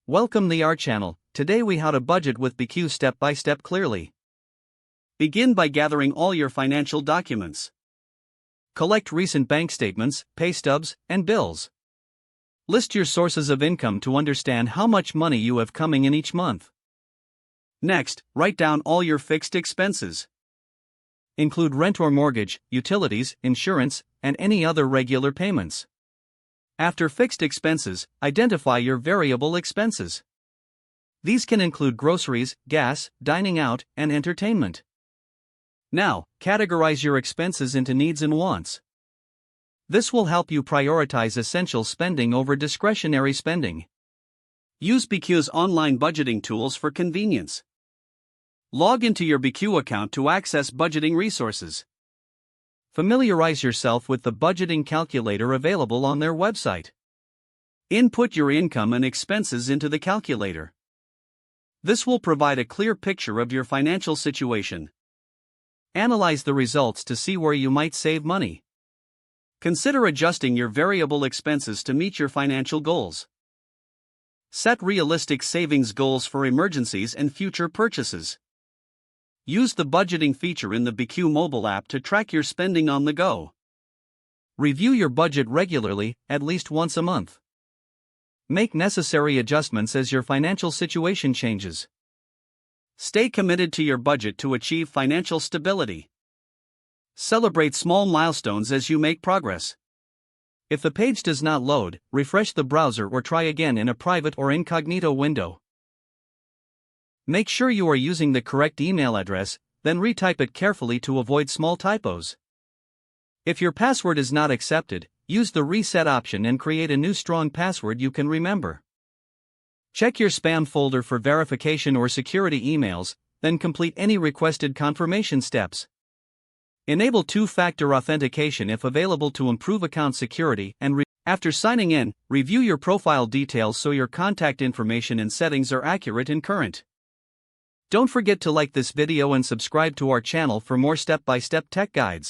Welcome to our channel. Today we how to budget with BECU step by step clearly. Begin by gathering all your financial documents. Collect recent bank statements, pay stubs, and bills. List your sources of income to understand how much money you have coming in each month. Next, write down all your fixed expenses. Include rent or mortgage, utilities, insurance, and any other regular payments. After fixed expenses, identify your variable expenses. These can include groceries, gas, dining out, and entertainment. Now, categorize your expenses into needs and wants. This will help you prioritize essential spending over discretionary spending. Use BECU's online budgeting tools for convenience. Log into your BECU account to access budgeting resources. Familiarize yourself with the budgeting calculator available on their website. Input your income and expenses into the calculator. This will provide a clear picture of your financial situation. Analyze the results to see where you might save money. Consider adjusting your variable expenses to meet your financial goals. Set realistic savings goals for emergencies and future purchases. Use the budgeting feature in the BECU mobile app to track your spending on the go. Review your budget regularly, at least once a month. Make necessary adjustments as your financial situation changes. Stay committed to your budget to achieve financial stability. Celebrate small milestones as you make progress. If the page does not load, refresh the browser or try again in a private or incognito window. Make sure you are using the correct email address, then retype it carefully to avoid small typos. If your password is not accepted, use the reset option and create a new strong password you can remember. Check your spam folder for verification or security emails, then complete any requested confirmation steps. Enable two-factor authentication if available to improve account security and after signing in, review your profile details so your contact information and settings are accurate and current. Don't forget to like this video and subscribe to our channel for more step-by-step tech guides.